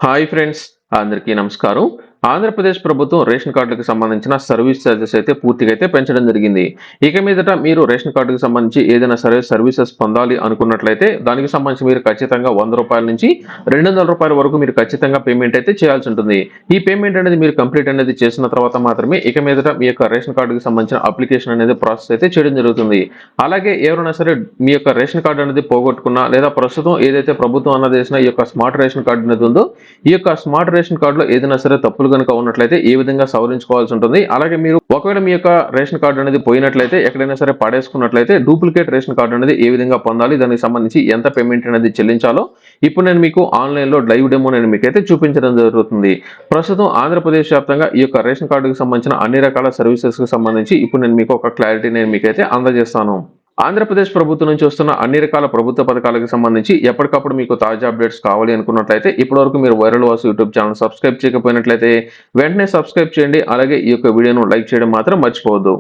Hi friends, అందరికీ నమస్కారం. ఆంధ్రప్రదేశ్ ప్రభుత్వం రేషన్ కార్డులకు సంబంధించిన సర్వీస్ ఛార్జెస్ అయితే పూర్తిగా అయితే పెంచడం జరిగింది. ఇక మీదట మీరు రేషన్ కార్డుకు సంబంధించి ఏదైనా సరే సర్వీసెస్ పొందాలి అనుకున్నట్లయితే దానికి సంబంధించి మీరు ఖచ్చితంగా రూ. 100 నుంచి రూ. 200 వరకు మీరు ఖచ్చితంగా పేమెంట్ అయితే చేయాల్సి ఉంటుంది. ఈ పేమెంట్ అనేది మీరు కంప్లీట్ అనేది చేసిన తర్వాత మాత్రమే ఇక మీదట మీ యొక్క రేషన్ కార్డుకు సంబంధించిన అప్లికేషన్ అనేది ప్రాసెస్ అయితే చేయడం జరుగుతుంది. అలాగే ఎవరైనా సరే మీ యొక్క రేషన్ కార్డు అనేది పోగొట్టుకున్నా లేదా ప్రస్తుతం ఏదైతే ప్రభుత్వం అన్నది చేసిన ఈ యొక్క స్మార్ట్ రేషన్ కార్డు అనేది ఉందో ఈ యొక్క స్మార్ట్ రేషన్ కార్డులో ఏదైనా సరే తప్పులు కనుక ఉన్నట్లయితే ఏ విధంగా సవరించుకోవాల్సి ఉంటుంది. అలాగే మీరు ఒకవేళ మీ యొక్క రేషన్ కార్డు అనేది పోయినట్లయితే ఎక్కడైనా సరే పడేసుకున్నట్లయితే డూప్లికేట్ రేషన్ కార్డు అనేది ఏ విధంగా పొందాలి, దానికి సంబంధించి ఎంత పేమెంట్ అనేది చెల్లించాలో ఇప్పుడు నేను మీకు ఆన్లైన్ లో లైవ్ డెమో నేను మీకైతే చూపించడం జరుగుతుంది. ప్రస్తుతం ఆంధ్రప్రదేశ్ వ్యాప్తంగా ఈ యొక్క రేషన్ కార్డుకు సంబంధించిన అన్ని రకాల సర్వీసెస్ కు సంబంధించి ఇప్పుడు నేను మీకు ఒక క్లారిటీ నేను మీకైతే అందజేస్తాను. ఆంధ్రప్రదేశ్ ప్రభుత్వం నుంచి వస్తున్న అన్ని రకాల ప్రభుత్వ పథకాలకు సంబంధించి ఎప్పటికప్పుడు మీకు తాజా అప్డేట్స్ కావాలి అనుకున్నట్లయితే ఇప్పటివరకు మీరు viral Vasu YouTube channel subscribe చేయకపోయినట్లయితే వెంటనే సబ్స్క్రైబ్ చేయండి. అలాగే ఈ యొక్క వీడియోను లైక్ చేయడం మాత్రం మర్చిపోవద్దు.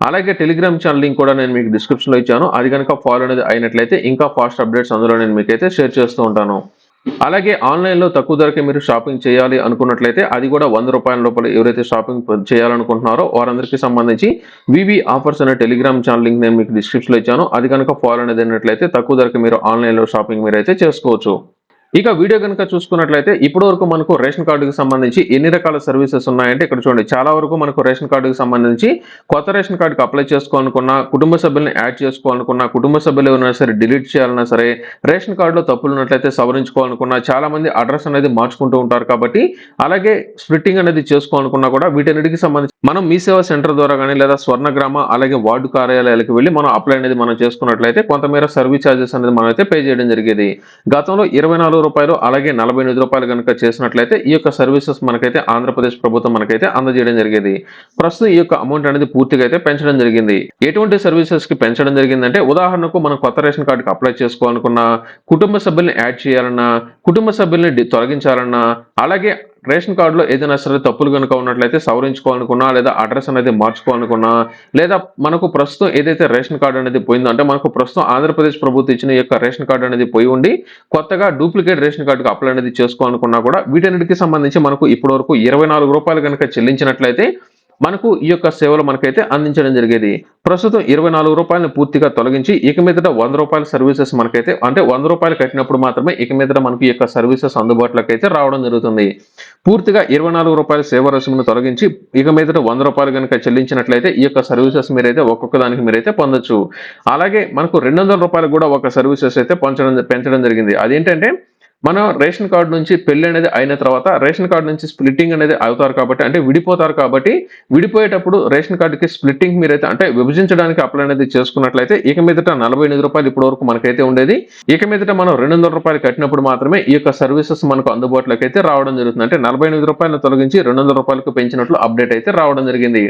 అలాగే టెలిగ్రామ్ ఛానల్ లింక్ కూడా నేను మీకు డిస్క్రిప్షన్ లో ఇచ్చాను. అది కనుక ఫాలో అనేది అయినట్లయితే ఇంకా ఫాస్ట్ అప్డేట్స్ అందులో నేను మీకైతే షేర్ చేస్తూ ఉంటాను. అలాగే ఆన్లైన్‌లో తక్కువ ధరకే మీరు షాపింగ్ చేయాలి అనుకున్నట్లయితే అది కూడా రూ. 100 లోపల ఎవరైతే షాపింగ్ చేయాలనుకుంటున్నారో వారందరికీ సంబంధించి వివి ఆఫర్స్ అనే టెలిగ్రామ్ ఛానల్ లింక్ నేను మీకు డిస్క్రిప్షన్‌లో ఇచ్చాను. అది కనుక ఫాలో అనేది అయినట్లయితే తక్కువ ధరకే మీరు ఆన్లైన్‌లో షాపింగ్ మీరైతే చేసుకోవచ్చు. ఇక వీడియో కనుక చూసుకున్నట్లయితే ఇప్పటి వరకు మనకు రేషన్ కార్డుకి సంబంధించి ఎన్ని రకాల సర్వీసెస్ ఉన్నాయంటే ఇక్కడ చూడండి. చాలా వరకు మనకు రేషన్ కార్డుకి సంబంధించి కొత్త రేషన్ కార్డుకి అప్లై చేసుకోవాలనుకున్నా, కుటుంబ సభ్యుల్ని యాడ్ చేసుకోవాలనుకున్నా, కుటుంబ సభ్యులు ఎవరైనా సరే డిలీట్ చేయాలన్నా సరే, రేషన్ కార్డులో తప్పులు ఉన్నట్లయితే సవరించుకోవాలనుకున్నా, చాలా మంది అడ్రస్ అనేది మార్చుకుంటూ ఉంటారు కాబట్టి అలాగే స్ప్లిట్టింగ్ అనేది చేసుకోవాలనుకున్నా కూడా వీటన్నిటికి సంబంధించి మనం మీ సేవా సెంటర్ ద్వారా కానీ లేదా స్వర్ణగ్రామ అలాగే వార్డు కార్యాలయాలకు వెళ్ళి మనం అప్లై అనేది మనం చేసుకున్నట్లయితే కొంతమేర సర్వీస్ ఛార్జెస్ అనేది మనం అయితే పే చేయడం జరిగేది. గతంలో రూ. 24 అలాగే రూ. 48 కనుక చేసినట్లయితే ఈ యొక్క సర్వీసెస్ మనకైతే ఆంధ్రప్రదేశ్ ప్రభుత్వం మనకైతే అందజేయడం జరిగేది. ప్రస్తుతం ఈ యొక్క అమౌంట్ అనేది పూర్తిగా అయితే పెంచడం జరిగింది. ఎటువంటి సర్వీసెస్ కి పెంచడం జరిగిందంటే ఉదాహరణకు మనం కొత్త రేషన్ కార్డుకి అప్లై చేసుకోవాలనుకున్నా, కుటుంబ సభ్యుల్ని యాడ్ చేయాలన్నా, కుటుంబ సభ్యుల్ని తొలగించాలన్నా, అలాగే రేషన్ కార్డులో ఏదైనా సరే తప్పులు కనుక ఉన్నట్లయితే సవరించుకోవాలనుకున్నా లేదా అడ్రస్ అనేది మార్చుకోవాలనుకున్నా లేదా మనకు ప్రస్తుతం ఏదైతే రేషన్ కార్డు అనేది పోయిందో అంటే మనకు ప్రస్తుతం ఆంధ్రప్రదేశ్ ప్రభుత్వం ఇచ్చిన ఈ యొక్క రేషన్ కార్డు అనేది పోయి ఉండి కొత్తగా డూప్లికేట్ రేషన్ కార్డుకి అప్లై అనేది చేసుకోవాలనుకున్నా కూడా వీటన్నిటికి సంబంధించి మనకు ఇప్పటి వరకు రూ. 24 కనుక చెల్లించినట్లయితే మనకు ఈ యొక్క సేవలు మనకైతే అందించడం జరిగేది. ప్రస్తుతం రూ. 24 పూర్తిగా తొలగించి ఇక మీదట రూ. 100 సర్వీసెస్ మనకైతే అంటే రూ. 100 కట్టినప్పుడు మాత్రమే ఇక మీదట మనకు ఈ యొక్క సర్వీసెస్ అందుబాటులోకి అయితే రావడం జరుగుతుంది. పూర్తిగా రూ. 24 సేవ రుసుమును తొలగించి ఇక మీదట రూ. 100 కనుక చెల్లించినట్లయితే ఈ యొక్క సర్వీసెస్ మీరైతే ఒక్కొక్క దానికి మీరైతే పొందొచ్చు. అలాగే మనకు రూ. 200 కూడా ఒక సర్వీసెస్ అయితే పెంచడం జరిగింది. అదేంటంటే మనం రేషన్ కార్డు నుంచి పెళ్లి అనేది అయిన తర్వాత రేషన్ కార్డు నుంచి స్ప్లిట్టింగ్ అనేది అవుతారు కాబట్టి అంటే విడిపోతారు కాబట్టి విడిపోయేటప్పుడు రేషన్ కార్డుకి స్ప్లిట్టింగ్ మీరైతే అంటే విభజించడానికి అప్లై అనేది చేసుకున్నట్లయితే ఇక మీదట రూ. 48 ఇప్పటి వరకు మనకైతే ఉండేది. ఇక మీదట మనం రూ. 200 కట్టినప్పుడు మాత్రమే ఈ యొక్క సర్వీసెస్ మనకు అందుబాటులోకి అయితే రావడం జరుగుతుంది. అంటే రూ. 48 తొలగించి రూ. 200 పెంచినట్లు అప్డేట్ అయితే రావడం జరిగింది.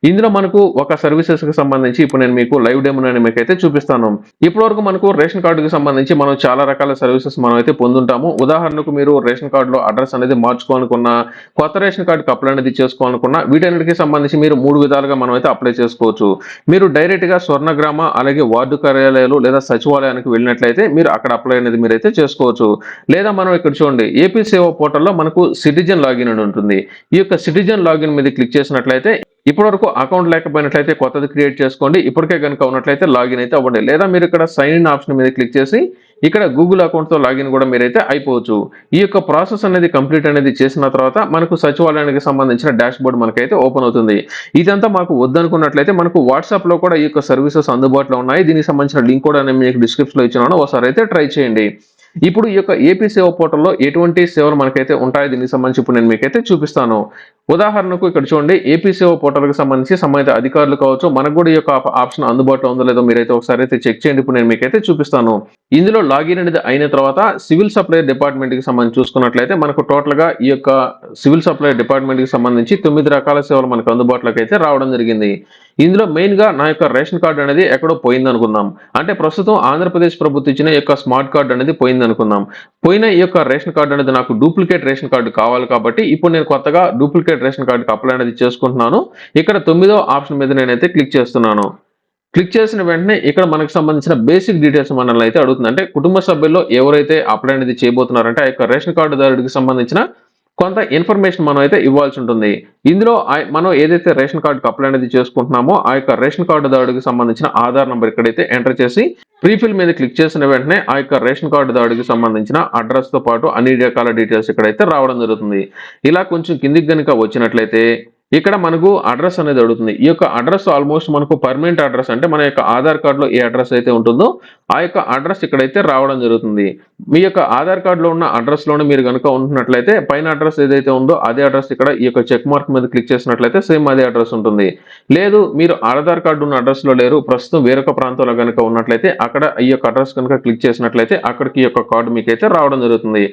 ఇందులో మనకు ఒక సర్వీసెస్ కి సంబంధించి ఇప్పుడు నేను మీకు లైవ్ డెమో నేను మీకైతే చూపిస్తాను. ఇప్పటివరకు మనకు రేషన్ కార్డుకి సంబంధించి మనం చాలా రకాల సర్వీసెస్ మనం అయితే పొందుంటాము. ఉదాహరణకు మీరు రేషన్ కార్డులో అడ్రస్ అనేది మార్చుకోవాలనుకున్నా, కొత్త రేషన్ కార్డుకి అప్లై అనేది చేసుకోవాలనుకున్నా వీటన్నిటికి సంబంధించి మీరు 3 విధాలుగా మనం అయితే అప్లై చేసుకోవచ్చు. మీరు డైరెక్ట్ గా స్వర్ణగ్రామ అలాగే వార్డు కార్యాలయాలు లేదా సచివాలయానికి వెళ్ళినట్లయితే మీరు అక్కడ అప్లై అనేది మీరైతే చేసుకోవచ్చు. లేదా మనం ఇక్కడ చూడండి ఏపీ సేవ పోర్టల్లో మనకు సిటిజన్ లాగిన్ అని ఉంటుంది. ఈ యొక్క సిటిజన్ లాగిన్ మీద క్లిక్ చేసినట్లయితే ఇప్పటివరకు అకౌంట్ లేకపోయినట్లయితే కొత్తది క్రియేట్ చేసుకోండి. ఇప్పటికే కనుక ఉన్నట్లయితే లాగిన్ అయితే అవ్వండి. లేదా మీరు ఇక్కడ సైన్ ఇన్ ఆప్షన్ మీద క్లిక్ చేసి ఇక్కడ గూగుల్ అకౌంట్ తో లాగిన్ కూడా మీరైతే అయిపోవచ్చు. ఈ యొక్క ప్రాసెస్ అనేది కంప్లీట్ అనేది చేసిన తర్వాత మనకు సచివాలయానికి సంబంధించిన డాష్ బోర్డ్ మనకైతే ఓపెన్ అవుతుంది. ఇదంతా మాకు వద్దనుకున్నట్లయితే మనకు వాట్సాప్ లో కూడా ఈ యొక్క సర్వీసెస్ అందుబాటులో ఉన్నాయి. దీనికి సంబంధించిన లింక్ కూడా నేను మీకు డిస్క్రిప్షన్ లో ఇచ్చినాను. ఒకసారి అయితే ట్రై చేయండి. ఇప్పుడు ఈ యొక్క ఏపీ సేవ పోర్టల్లో ఎటువంటి సేవలు మనకైతే ఉంటాయో దీనికి సంబంధించి ఇప్పుడు నేను మీకైతే చూపిస్తాను. ఉదాహరణకు ఇక్కడ చూడండి ఏపీ సేవ పోర్టల్కి సంబంధించి సంబంధిత అధికారులు కావచ్చు మనకు కూడా ఈ యొక్క ఆప్షన్ అందుబాటులో ఉందో లేదో మీరైతే ఒకసారి అయితే చెక్ చేయండి. ఇప్పుడు నేను మీకైతే చూపిస్తాను. ఇందులో లాగిన్ అనేది అయిన తర్వాత సివిల్ సప్లై డిపార్ట్మెంట్ కి సంబంధించి చూసుకున్నట్లయితే మనకు టోటల్ గా ఈ యొక్క సివిల్ సప్లై డిపార్ట్మెంట్ కి సంబంధించి 9 రకాల సేవలు మనకు అందుబాటులోకి అయితే రావడం జరిగింది. ఇందులో మెయిన్ గా నా యొక్క రేషన్ కార్డు అనేది ఎక్కడో పోయింది అనుకుందాం. అంటే ప్రస్తుతం ఆంధ్రప్రదేశ్ ప్రభుత్వం ఇచ్చిన ఈ యొక్క స్మార్ట్ కార్డు అనేది పోయింది అనుకుందాం. పోయిన ఈ యొక్క రేషన్ కార్డు అనేది నాకు డూప్లికేట్ రేషన్ కార్డు కావాలి కాబట్టి ఇప్పుడు నేను కొత్తగా డూప్లికేట్ రేషన్ కార్డుకి అప్లై అనేది చేసుకుంటున్నాను. ఇక్కడ 9వ ఆప్షన్ మీద నేనైతే క్లిక్ చేస్తున్నాను. క్లిక్ చేసిన వెంటనే ఇక్కడ మనకు సంబంధించిన బేసిక్ డీటెయిల్స్ మనల్ని అయితే అడుగుతుంది. అంటే కుటుంబ సభ్యుల్లో ఎవరైతే అప్లై అనేది చేయబోతున్నారంటే ఆ యొక్క రేషన్ కార్డుదారుడికి సంబంధించిన కొంత ఇన్ఫర్మేషన్ మనం అయితే ఇవ్వాల్సి ఉంటుంది. ఇందులో మనం ఏదైతే రేషన్ కార్డుకి అప్లై అనేది చేసుకుంటున్నామో ఆ యొక్క రేషన్ కార్డుదారుడికి సంబంధించిన ఆధార్ నంబర్ ఇక్కడైతే ఎంటర్ చేసి ప్రీఫిల్ మీద క్లిక్ చేసిన వెంటనే ఆ యొక్క రేషన్ కార్డుదారుడికి సంబంధించిన అడ్రస్ తో పాటు అన్ని రకాల డీటెయిల్స్ ఇక్కడైతే రావడం జరుగుతుంది. ఇలా కొంచెం కిందికి గనుక వచ్చినట్లయితే ఇక్కడ మనకు అడ్రస్ అనేది అడుగుతుంది. ఈ యొక్క అడ్రస్ ఆల్మోస్ట్ మనకు పర్మనెంట్ అడ్రస్, అంటే మన యొక్క ఆధార్ కార్డులో ఏ అడ్రస్ అయితే ఉంటుందో ఆ యొక్క అడ్రస్ ఇక్కడైతే రావడం జరుగుతుంది. మీ యొక్క ఆధార్ కార్డులో ఉన్న అడ్రస్ లోనే మీరు కనుక ఉంటున్నట్లయితే పైన అడ్రస్ ఏదైతే ఉందో అదే అడ్రస్ ఇక్కడ ఈ యొక్క చెక్ మార్క్ మీద క్లిక్ చేసినట్లయితే సేమ్ అదే అడ్రస్ ఉంటుంది. లేదు మీరు ఆధార్ కార్డు ఉన్న అడ్రస్ లో లేరు, ప్రస్తుతం వేరొక ప్రాంతంలో కనుక ఉన్నట్లయితే అక్కడ ఈ యొక్క అడ్రస్ కనుక క్లిక్ చేసినట్లయితే అక్కడికి ఈ యొక్క కార్డు మీకైతే రావడం జరుగుతుంది.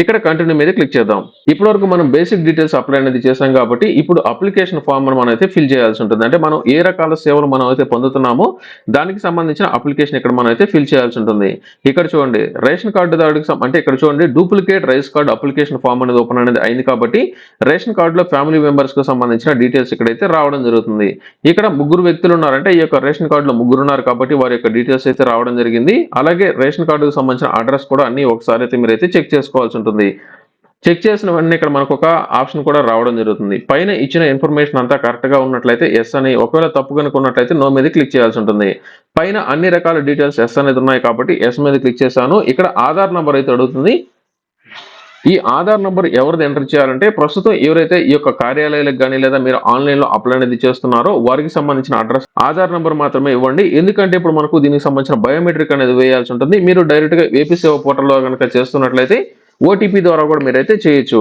ఇక్కడ కంటిన్యూ మీద క్లిక్ చేద్దాం. ఇప్పటి వరకు మనం బేసిక్ డీటెయిల్స్ అప్లై అనేది చేసాం కాబట్టి ఇప్పుడు అప్లికేషన్ ఫామ్ మనం అయితే ఫిల్ చేయాల్సి ఉంటుంది. అంటే మనం ఏ రకాల సేవలు మనం అయితే పొందుతున్నామో దానికి సంబంధించిన అప్లికేషన్ ఇక్కడ మనం అయితే ఫిల్ చేయాల్సి ఉంటుంది. ఇక్కడ చూడండి రేషన్ కార్డుదారుడికి అంటే ఇక్కడ చూడండి duplicate rice card application form అనేది ఓపెన్ అనేది అయింది కాబట్టి రేషన్ కార్డులో ఫ్యామిలీ మెంబర్స్ కు సంబంధించిన డీటెయిల్స్ ఇక్కడైతే రావడం జరుగుతుంది. ఇక్కడ ముగ్గురు వ్యక్తులు ఉన్నారంటే ఈ యొక్క రేషన్ కార్డులో ముగ్గురు ఉన్నారు కాబట్టి వారి యొక్క డీటెయిల్స్ అయితే రావడం జరిగింది. అలాగే రేషన్ కార్డుకు సంబంధించిన అడ్రస్ కూడా అన్ని ఒకసారి అయితే మీరైతే చెక్ చేసుకోవాల్సి ఉంటుంది. చెక్ చేసిన వెంటనే ఇక్కడ మనకు ఒక ఆప్షన్ కూడా రావడం జరుగుతుంది. పైన ఇచ్చిన ఇన్ఫర్మేషన్ అంతా కరెక్ట్ గా ఉన్నట్లయితే ఎస్ అని, ఒకవేళ తప్పు కనుక ఉన్నట్లయితే నో మీద క్లిక్ చేయాల్సి ఉంటుంది. పైన అన్ని రకాల డీటెయిల్స్ ఎస్ అనేది ఉన్నాయి కాబట్టి ఎస్ మీద క్లిక్ చేశాను. ఇక్కడ ఆధార్ నంబర్ అయితే అడుగుతుంది. ఈ ఆధార్ నంబర్ ఎవరిది ఎంటర్ చేయాలంటే ప్రస్తుతం ఎవరైతే ఈ యొక్క కార్యాలయాలకు కానీ లేదా మీరు ఆన్లైన్ లో అప్లై అనేది చేస్తున్నారో వారికి సంబంధించిన అడ్రస్ ఆధార్ నంబర్ మాత్రమే ఇవ్వండి. ఎందుకంటే ఇప్పుడు మనకు దీనికి సంబంధించిన బయోమెట్రిక్ అనేది వేయాల్సి ఉంటుంది. మీరు డైరెక్ట్ గా ఏపీ సేవ పోర్టల్లో కనుక చేస్తున్నట్లయితే ఓటీపీ ద్వారా కూడా మీరైతే చేయొచ్చు.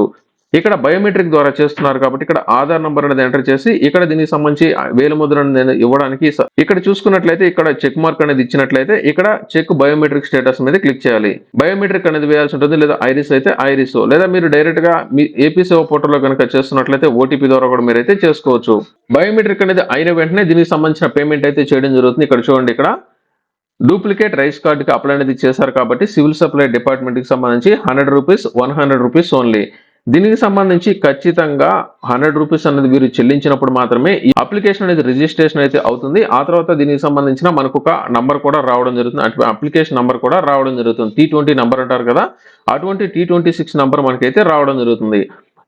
ఇక్కడ బయోమెట్రిక్ ద్వారా చేస్తున్నారు కాబట్టి ఇక్కడ ఆధార్ నంబర్ అనేది ఎంటర్ చేసి ఇక్కడ దీనికి సంబంధించి వేలిముద్ర ఇవ్వడానికి ఇక్కడ చూసుకున్నట్లయితే ఇక్కడ చెక్ మార్క్ అనేది ఇచ్చినట్లయితే ఇక్కడ చెక్ బయోమెట్రిక్ స్టేటస్ మీద క్లిక్ చేయాలి. బయోమెట్రిక్ అనేది వేయాల్సి ఉంటుంది. లేదా ఐరిస్ అయితే ఐరిస్, లేదా మీరు డైరెక్ట్ గా మీ ఏపీ సేవ పోర్టల్లో కనుక చేస్తున్నట్లయితే ఓటీపీ ద్వారా కూడా మీరైతే చేసుకోవచ్చు. బయోమెట్రిక్ అనేది అయిన వెంటనే దీనికి సంబంధించిన పేమెంట్ అయితే చేయడం జరుగుతుంది. ఇక్కడ చూడండి ఇక్కడ డూప్లికేట్ రైస్ కార్డుకి అప్లై అనేది చేశారు కాబట్టి సివిల్ సప్లై డిపార్ట్మెంట్ కి సంబంధించి 100 రూపీస్ 100 రూపీస్ ఓన్లీ. దీనికి సంబంధించి ఖచ్చితంగా 100 రూపీస్ అనేది మీరు చెల్లించినప్పుడు మాత్రమే ఈ అప్లికేషన్ అనేది రిజిస్ట్రేషన్ అయితే అవుతుంది. ఆ తర్వాత దీనికి సంబంధించిన మనకు ఒక నంబర్ కూడా రావడం జరుగుతుంది. అప్లికేషన్ నంబర్ కూడా రావడం జరుగుతుంది. T20 నంబర్ అంటారు కదా, అటువంటి T26 నంబర్ మనకైతే రావడం జరుగుతుంది.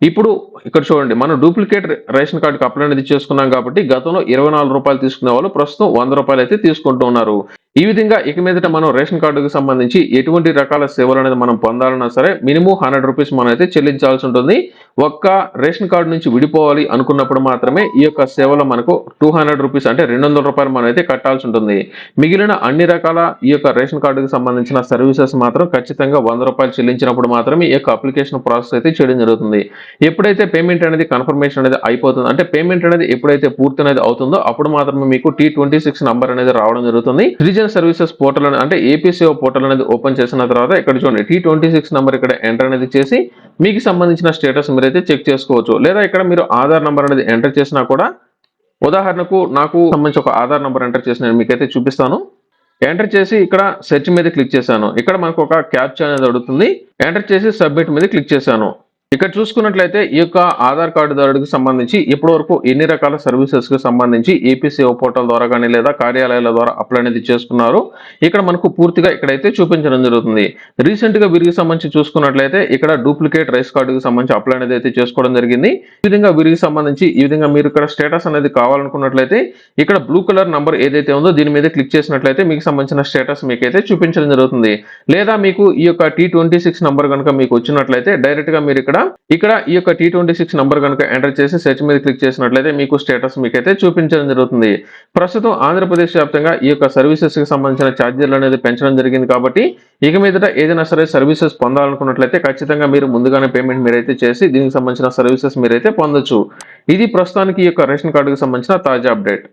ఇప్పుడు ఇక్కడ చూడండి మనం డూప్లికేట్ రేషన్ కార్డుకి అప్లై అనేది చేసుకున్నాం కాబట్టి గతంలో 24 రూపాయలు తీసుకునే వాళ్ళు ప్రస్తుతం 100 రూపాయలు అయితే తీసుకుంటూ ఉన్నారు. ఈ విధంగా ఇక మీదట మనం రేషన్ కార్డుకు సంబంధించి ఎటువంటి రకాల సేవలు అనేది మనం పొందాలన్నా సరే మినిమం 100 రూపీస్ మనం అయితే చెల్లించాల్సి ఉంటుంది. ఒక్క రేషన్ కార్డు నుంచి విడిపోవాలి అనుకున్నప్పుడు మాత్రమే ఈ యొక్క సేవలో మనకు 200 రూపీస్ అంటే 200 రూపాయలు మనం అయితే కట్టాల్సి ఉంటుంది. మిగిలిన అన్ని రకాల ఈ యొక్క రేషన్ కార్డుకు సంబంధించిన సర్వీసెస్ మాత్రం ఖచ్చితంగా 100 రూపాయలు చెల్లించినప్పుడు మాత్రమే ఈ యొక్క అప్లికేషన్ ప్రాసెస్ అయితే చేయడం జరుగుతుంది. ఎప్పుడైతే పేమెంట్ అనేది కన్ఫర్మేషన్ అనేది అయిపోతుంది, అంటే పేమెంట్ అనేది ఎప్పుడైతే పూర్తి అనేది అవుతుందో అప్పుడు మాత్రమే మీకు T26 నంబర్ అనేది రావడం జరుగుతుంది. సిటిజన్ సర్వీసెస్ పోర్టల్ అంటే ఏపీ సేవ పోర్టల్ అనేది ఓపెన్ చేసిన తర్వాత ఇక్కడ చూడండి T26 నంబర్ ఇక్కడ ఎంటర్ అనేది చేసి మీకు సంబంధించిన స్టేటస్ మీరైతే చెక్ చేసుకోవచ్చు. లేదా ఇక్కడ మీరు ఆధార్ నంబర్ అనేది ఎంటర్ చేసినా కూడా, ఉదాహరణకు నాకు సంబంధించి ఒక ఆధార్ నంబర్ ఎంటర్ చేసి నేను మీకైతే చూపిస్తాను. ఎంటర్ చేసి ఇక్కడ సెర్చ్ మీద క్లిక్ చేశాను. ఇక్కడ మనకు ఒక క్యాప్చా అనేది అడుగుతుంది. ఎంటర్ చేసి సబ్మిట్ మీద క్లిక్ చేశాను. ఇక్కడ చూసుకున్నట్లయితే ఈ యొక్క ఆధార్ కార్డుదారుడికి సంబంధించి ఇప్పటి వరకు ఎన్ని రకాల సర్వీసెస్ కి సంబంధించి ఏపీ సేవ పోర్టల్ ద్వారా కానీ లేదా కార్యాలయాల ద్వారా అప్లై అనేది చేసుకున్నారు ఇక్కడ మనకు పూర్తిగా ఇక్కడైతే చూపించడం జరుగుతుంది. రీసెంట్ గా వీరికి సంబంధించి చూసుకున్నట్లయితే ఇక్కడ డూప్లికేట్ రైస్ కార్డుకి సంబంధించి అప్లై అనేది అయితే చేసుకోవడం జరిగింది. ఈ విధంగా వీరికి సంబంధించి ఈ విధంగా మీరు ఇక్కడ స్టేటస్ అనేది కావాలనుకున్నట్లయితే ఇక్కడ బ్లూ కలర్ నంబర్ ఏదైతే ఉందో దీని మీద క్లిక్ చేసినట్లయితే మీకు సంబంధించిన స్టేటస్ మీకైతే చూపించడం జరుగుతుంది. లేదా మీకు ఈ యొక్క T26 నంబర్ కనుక మీకు వచ్చినట్లయితే డైరెక్ట్ గా మీరు ఇక్కడ ఈ యొక్క T26 నంబర్ కనుక ఎంటర్ చేసి సెర్చ్ మీద క్లిక్ చేసినట్లయితే మీకు స్టేటస్ మీకైతే చూపించడం జరుగుతుంది. ప్రస్తుతం ఆంధ్రప్రదేశ్ వ్యాప్తంగా ఈ యొక్క సర్వీసెస్ కి సంబంధించిన ఛార్జీలు అనేది పెంచడం జరిగింది కాబట్టి ఇక మీదట ఏదైనా సరే సర్వీసెస్ పొందాలనుకున్నట్లయితే ఖచ్చితంగా మీరు ముందుగానే పేమెంట్ మీరైతే చేసి దీనికి సంబంధించిన సర్వీసెస్ మీరైతే పొందొచ్చు. ఇది ప్రస్తుతానికి ఈ యొక్క రేషన్ కార్డుకి సంబంధించిన తాజా అప్డేట్.